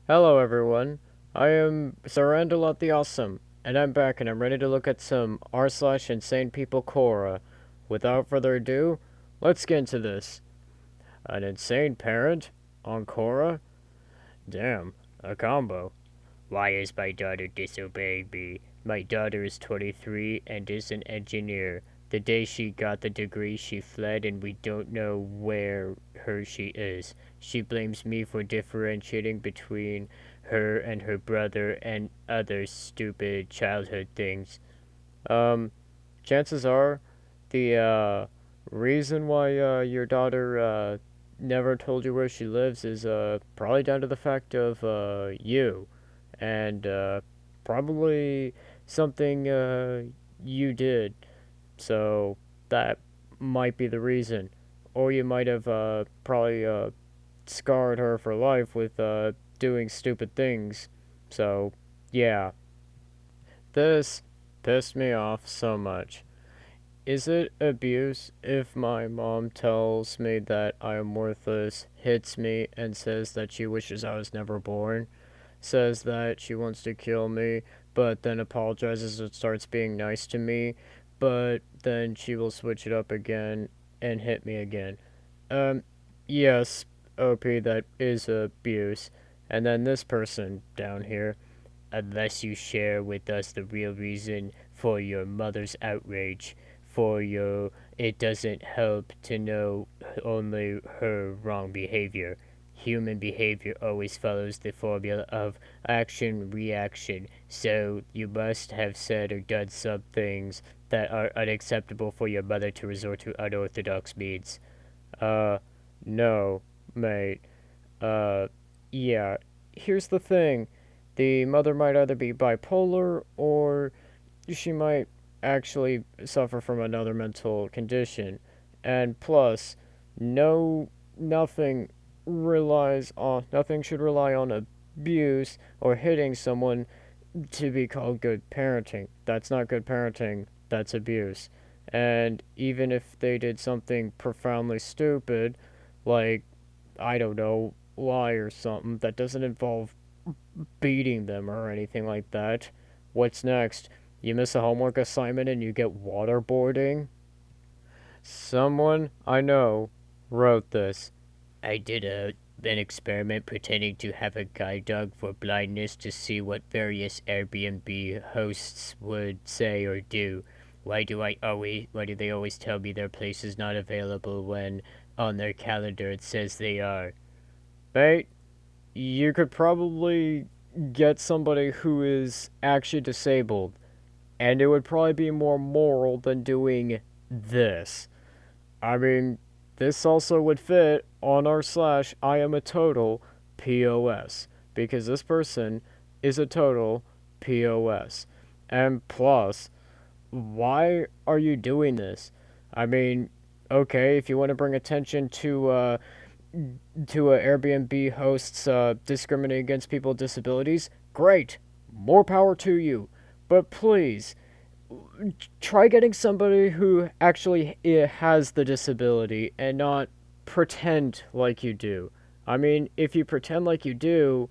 Hello, everyone. I am Sarandalot the Awesome, and I'm back and I'm ready to look at some r/InsanePeopleQuora. Without further ado, let's get into this. An insane parent on Quora? Damn, a combo. Why is my daughter disobeying me? My daughter is 23 and is an engineer. The day she got the degree, she fled, and we don't know where she is. She blames me for differentiating between her and her brother and other stupid childhood things. Um, Chances are the reason why your daughter never told you where she lives is probably down to the fact of you and probably something you did. So that might be the reason. Or you might have probably scarred her for life with doing stupid things. So, yeah. This pissed me off so much. Is it abuse if my mom tells me that I am worthless, hits me, and says that she wishes I was never born? Says that she wants to kill me, but then apologizes and starts being nice to me, but then she will switch it up again and hit me again. Um, yes, OP, that is abuse. And then this person down here, unless you share with us the real reason for your mother's outrage, for your it doesn't help to know only her wrong behavior. Human behavior always follows the formula of action reaction, so you must have said or done some things that are unacceptable for your mother to resort to unorthodox means. Uh, no, mate. Uh, yeah. Here's the thing. The mother might either be bipolar or she might actually suffer from another mental condition. And plus, no, nothing nothing should rely on abuse or hitting someone to be called good parenting. That's not good parenting, that's abuse. And even if they did something profoundly stupid, like, I don't know, lie or something, that doesn't involve beating them or anything like that. What's next? You miss a homework assignment and you get waterboarding? Someone I know wrote this. I did an experiment pretending to have a guide dog for blindness to see what various Airbnb hosts would say or do. Why do they always tell me their place is not available when on their calendar it says they are? Mate, you could probably get somebody who is actually disabled, and it would probably be more moral than doing this. I mean, this also would fit on r/ I am a total POS, because this person is a total POS. And plus, why are you doing this? I mean, okay, if you want to bring attention to Airbnb hosts discriminating against people with disabilities, great, more power to you. But please, try getting somebody who actually has the disability and not pretend like you do. I mean, if you pretend like you do,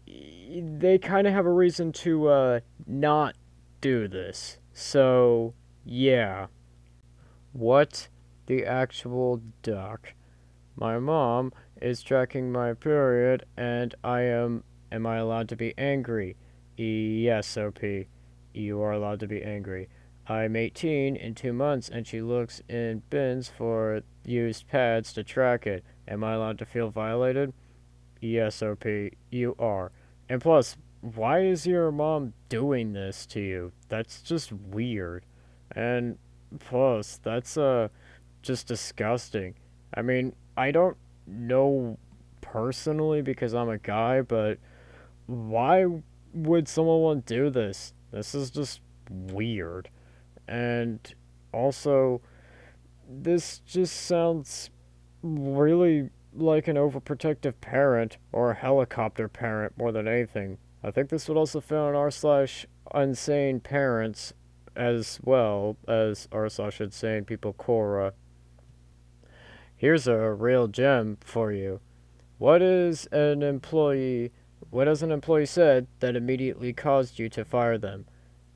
they kind of have a reason to not do this. So, yeah. What the actual duck? My mom is tracking my period, and I am. Am I allowed to be angry? Yes, OP. You are allowed to be angry. I'm 18 in 2 months, and she looks in bins for used pads to track it. Am I allowed to feel violated? Yes, OP. You are. And plus, why is your mom doing this to you? That's just weird. And plus, that's just disgusting. I mean, I don't know personally because I'm a guy, but why would someone want to do this? This is just weird. And also, this just sounds really like an overprotective parent or a helicopter parent more than anything. I think this would also fit on r/insane parents as well as r/insane people Quora. Here's a real gem for you. What is an employee What has an employee said that immediately caused you to fire them?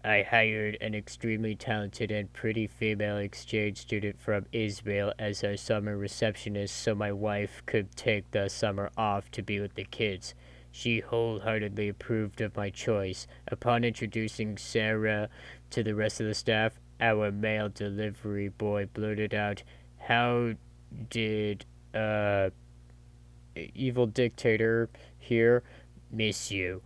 I hired an extremely talented and pretty female exchange student from Israel as our summer receptionist so my wife could take the summer off to be with the kids. She wholeheartedly approved of my choice. Upon introducing Sarah to the rest of the staff, our male delivery boy blurted out, "How did, evil dictator here miss you?"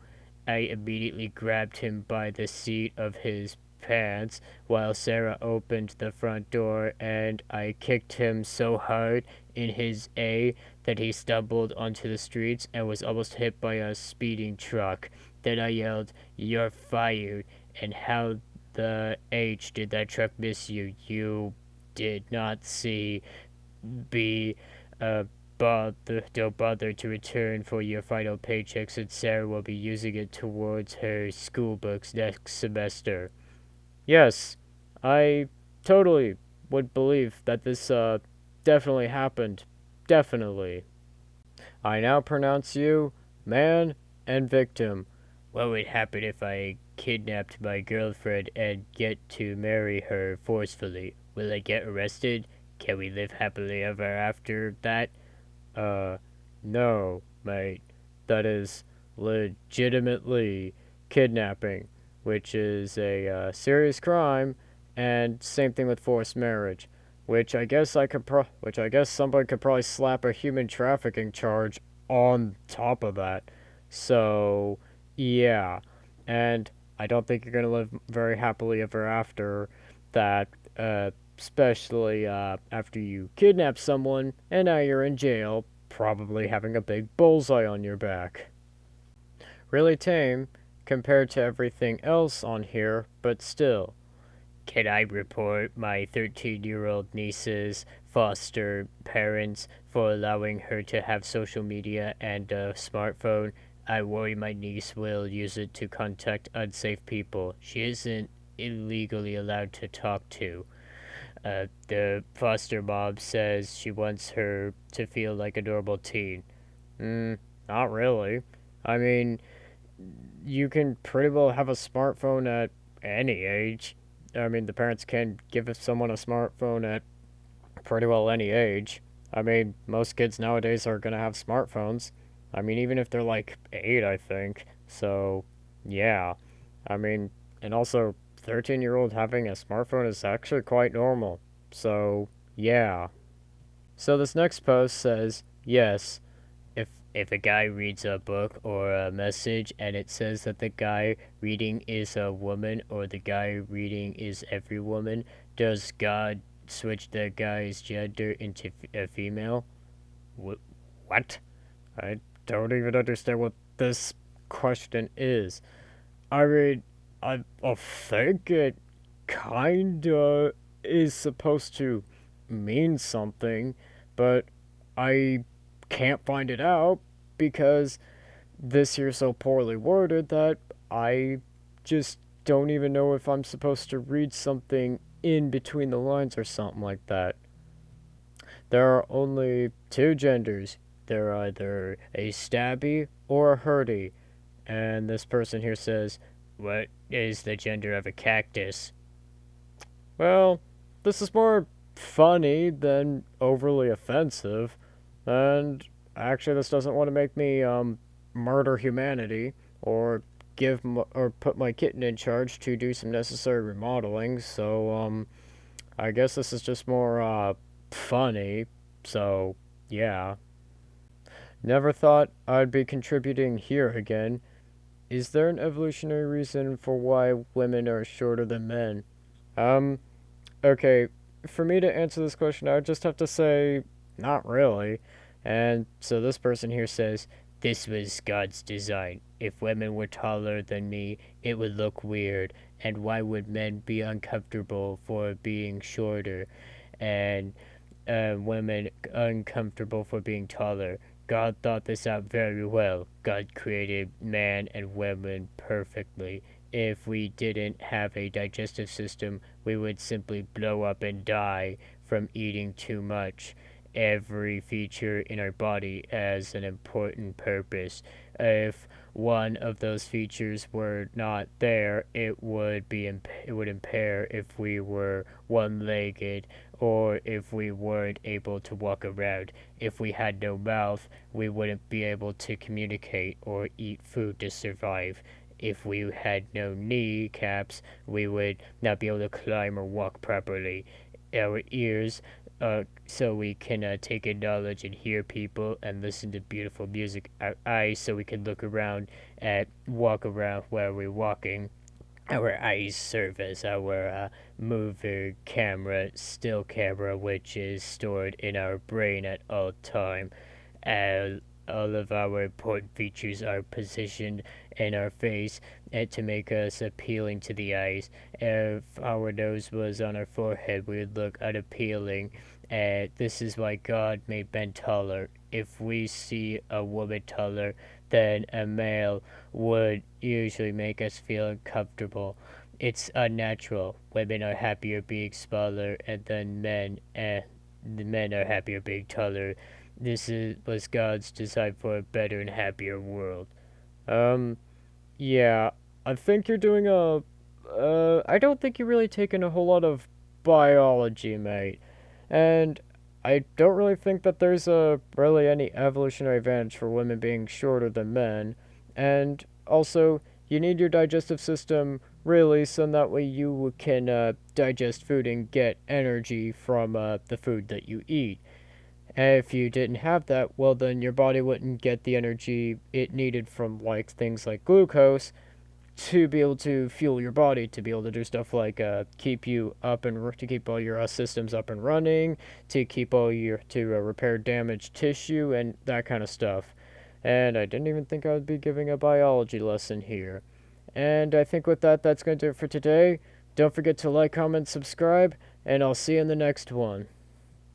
I immediately grabbed him by the seat of his pants while Sarah opened the front door, and I kicked him so hard in his A that he stumbled onto the streets and was almost hit by a speeding truck. Then I yelled, "You're fired," and how the H did that truck miss you? You did not see B. Don't bother to return for your final paycheck since Sarah will be using it towards her school books next semester. Yes, I totally would believe that this definitely happened. Definitely. I now pronounce you man and victim. What would happen if I kidnapped my girlfriend and get to marry her forcefully? Will I get arrested? Can we live happily ever after that? Uh, no, mate. That is legitimately kidnapping, which is a serious crime, and same thing with forced marriage, which I guess somebody could probably slap a human trafficking charge on top of that. So, yeah, and I don't think you're gonna live very happily ever after that. Especially after you kidnap someone and now you're in jail, probably having a big bullseye on your back. Really tame compared to everything else on here, but still. Can I report my 13-year-old niece's foster parents for allowing her to have social media and a smartphone? I worry my niece will use it to contact unsafe people she isn't illegally allowed to talk to. The foster mom says she wants her to feel like a normal teen. Not really. I mean, you can pretty well have a smartphone at any age. I mean, the parents can give someone a smartphone at pretty well any age. I mean, most kids nowadays are gonna have smartphones. I mean, even if they're like 8, I think. So, yeah. I mean, and also, 13-year-old having a smartphone is actually quite normal. So, yeah. So this next post says, yes, if a guy reads a book or a message and it says that the guy reading is a woman or the guy reading is every woman, does God switch the guy's gender into a female? What? I don't even understand what this question is. I mean, I think it kinda is supposed to mean something, but I can't find it out because this here's so poorly worded that I just don't even know if I'm supposed to read something in between the lines or something like that. There are only two genders. They're either a stabby or a hurdy. And this person here says, "What is the gender of a cactus?" Well, this is more funny than overly offensive. And actually, this doesn't want to make me murder humanity or or put my kitten in charge to do some necessary remodeling. So I guess this is just more funny. So yeah, never thought I'd be contributing here again. Is there an evolutionary reason for why women are shorter than men? Um, okay, for me to answer this question, I would just have to say, not really. And so this person here says, "This was God's design. If women were taller than me, it would look weird. And why would men be uncomfortable for being shorter? And women uncomfortable for being taller. God thought this out very well. God created man and women perfectly. If we didn't have a digestive system, we would simply blow up and die from eating too much. Every feature in our body has an important purpose. If one of those features were not there, it would impair if we were one-legged or if we weren't able to walk around. If we had no mouth, we wouldn't be able to communicate or eat food to survive. If we had no kneecaps, we would not be able to climb or walk properly. Our ears, so we can take in knowledge and hear people and listen to beautiful music. Our eyes, so we can look around and walk around where we're walking. Our eyes serve as our mover camera, still camera, which is stored in our brain at all time. Uh, all of our important features are positioned in our face to make us appealing to the eyes. If our nose was on our forehead, we would look unappealing. This is why God made men taller. If we see a woman taller than a male, would usually make us feel uncomfortable. It's unnatural. Women are happier being smaller, and then the men are happier being taller. Was God's design for a better and happier world. Um, yeah, I think you're doing a. I don't think you're really taking a whole lot of biology, mate. And I don't really think that there's really any evolutionary advantage for women being shorter than men. And also, you need your digestive system really so that way you can digest food and get energy from the food that you eat. And if you didn't have that, well, then your body wouldn't get the energy it needed from like things like glucose to be able to fuel your body to be able to do stuff like keep you up and to keep all your systems up and running, to keep all your to repair damaged tissue and that kind of stuff. And I didn't even think I would be giving a biology lesson here. And I think with that, that's going to do it for today. Don't forget to like, comment, subscribe, and I'll see you in the next one.